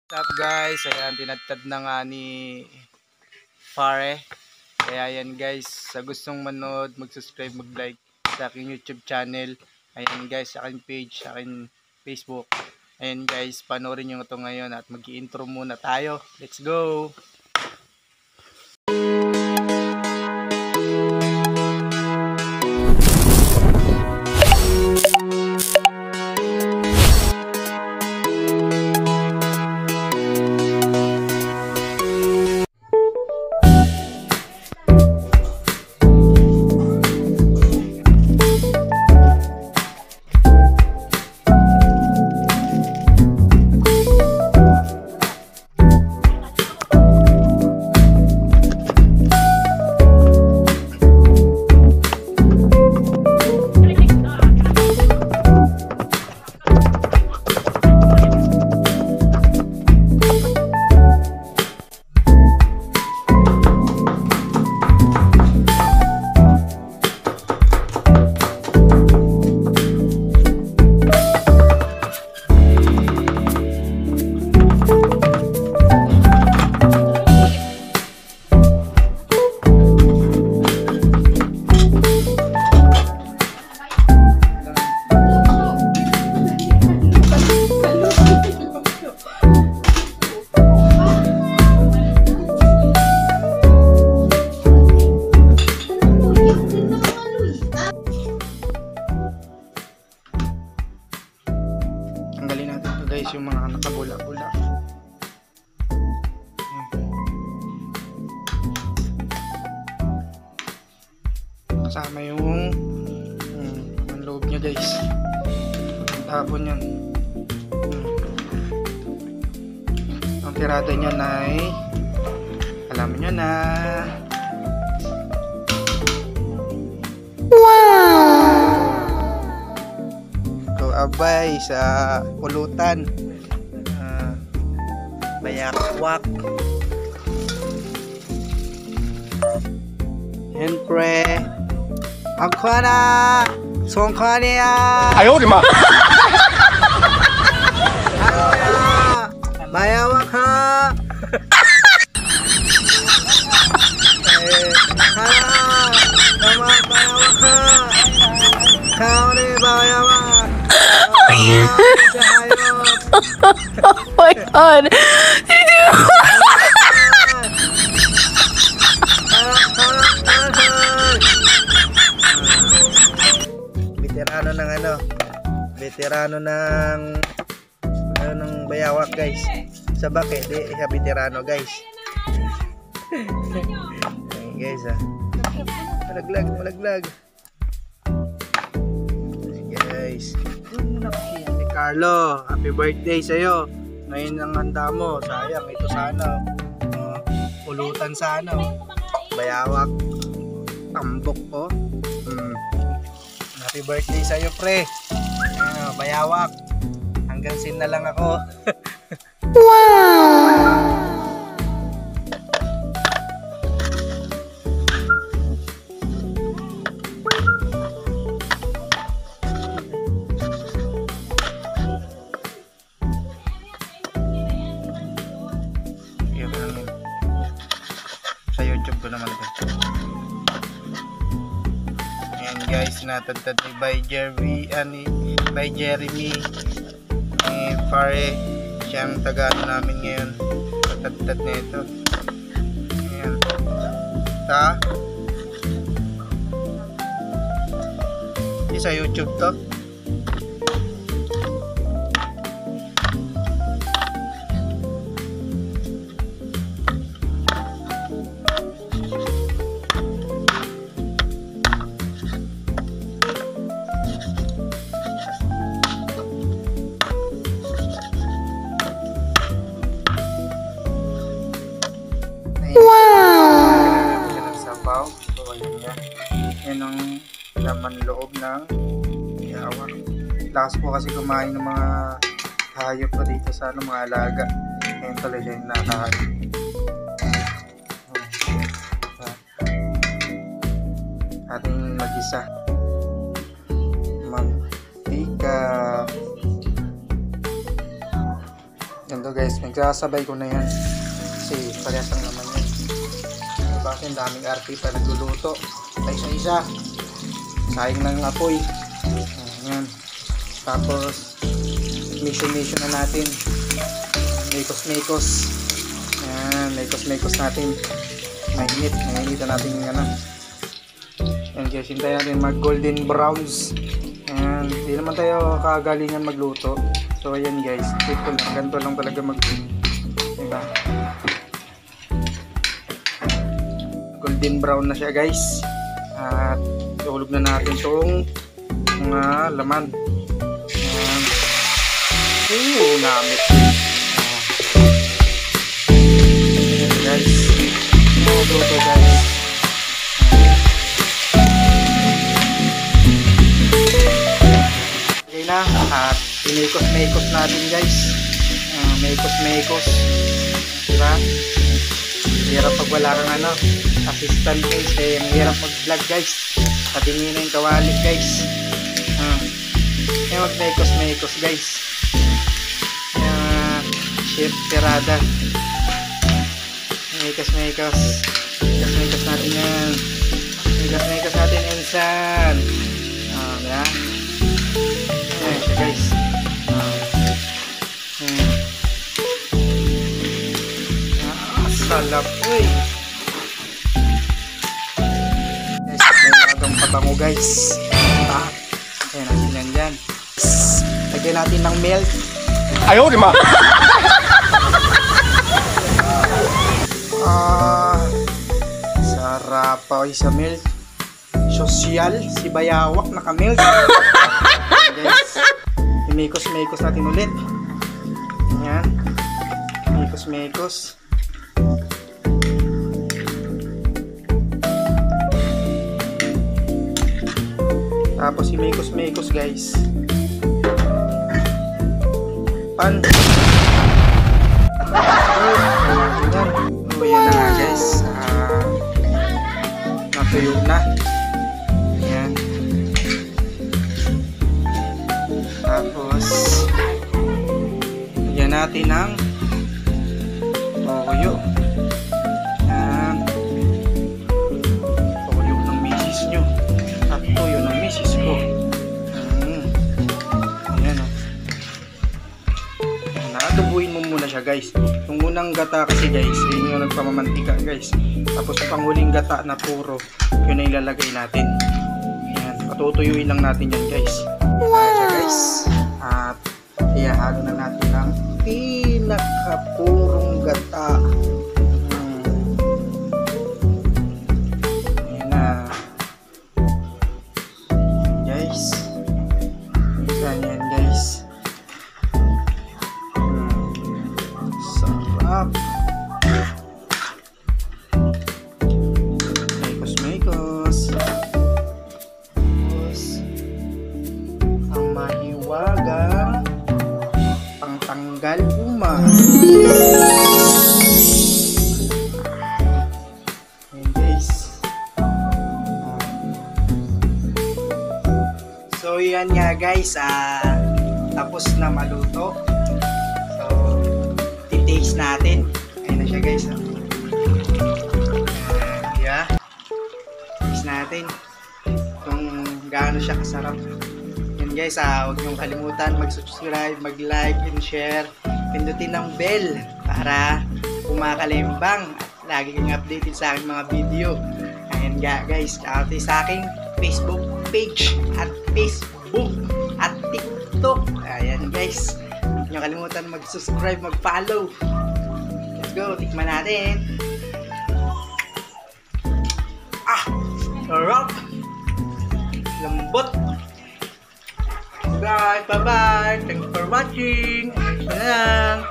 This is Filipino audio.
What's up guys, ayan tinatad na nga ni Pare. Kaya yan guys, sa gustong manood, mag-subscribe, mag-like sa aking YouTube channel. Ayan guys, sa aking page, sa aking Facebook. Ayan guys, panoorin nyo ito ngayon at mag-i-intro muna tayo. Let's go! Tanggalin natin ito guys, yung mga nakabula-bula. Kasama yung loob niya guys. Tapon yan. Ang tirada niya ay alaman nyo na. Abay sa pulutan, bayakwak. Siyempre ako na songka niya. Ayaw di ma. Bayawak ha. Bayawak ha. Kau ni bayawak. Oh my god. Veterano ng veterano ng bayawak guys. Sa bakit di siya veterano guys. Ayan guys malaglag guys. Carlo, happy birthday sa'yo. Ngayon ang handa mo. Sayang, ito sana. Pulutan sana. Bayawak. Tambok po. Happy birthday sa'yo, pre. Bayawak. Hanggang sin na lang ako. Wow! Sa YouTube ko naman ito. Ayan guys, natagtad by Jeremy Pare. Siya ang taga namin ngayon. Natagtad na ito. Ayan. Sa YouTube to. Yan ang laman loob ng bayawak. Lakas po kasi kumain ng mga hayop pa dito sa mga alaga. Ngayon talaga yung nakahayop. Ating mag-isa. Mantika. Ito guys, nagsasabay ko na yan. Kasi parehas ang naman yan. Diba kasi ang daming artista nagluluto. Isa-isa. Sayang ng apoy. Ayan. Tapos, mission na natin. Mekos. Ayan, mekos natin. Mainit na natin yung ano. Ayan guys, hintayin natin mag golden browns. Ayan, hindi naman tayo kagalingan magluto. So ayan guys, ito lang, ganito lang talaga diba? Golden brown na siya guys. At ihulog na natin itong mga laman. Ayan. Namit. Ayan guys. Luto guys. Okay na. At mekos natin guys. Mekos. Diba? Hirap pag wala kang assistant guys. Kaya hirap mag vlog guys. Patingin na yung kawali guys. Kaya mag mekos guys. Chef Pirada. Mekos natin yan. Mekos natin insan. Diba? Ayan siya guys. Salap uy. Guys, may agang pabango guys. Ayan natin yan dyan. Lagyan natin ng milk. Ayaw, di ma. Sarap pa sa milk. Sosyal, si Bayawak naka-milk. Guys, mekos natin ulit. Ayan. Mekos. Tapos mekos guys. Pan. Yan na nga guys. Natuyo na. Ayan. Tapos lagyan natin ng toyo. Ayan. Toyo ng misis nyo at toyo ng misis ko. Ayan o. Nakadubuin mo muna siya guys. Yung unang gata kasi guys, yun yung nagpamamantika guys. Tapos yung panghuling gata na puro, yun na ilalagay natin. Ayan, patutuyuin lang natin yan guys. Ayan guys. At ihahalo na natin ng pinakapurong gata. Ayan na. Guys. Ganyan guys. Sarap. Mekos. Tapos ang mahiwagang pangtanggal uma. Ayan guys. So yan nga guys, tapos na maluto. Taste natin. Ayun na siya guys. Yeah. Taste natin kung gaano siya kasarap. Yun guys, huwag niyong kalimutan mag-subscribe, mag-like and share. Pindutin ng bell para kumakalimbang at lagi kang updated sa aking mga video. Ayun guys, kakati sa aking Facebook page at Facebook at TikTok. Ayan guys. Huwag niyo kalimutan mag-subscribe, mag-follow. Let's go, tikman natin. Sarap. Lambot. Guys, bye-bye. Thanks for watching. Ito na lang.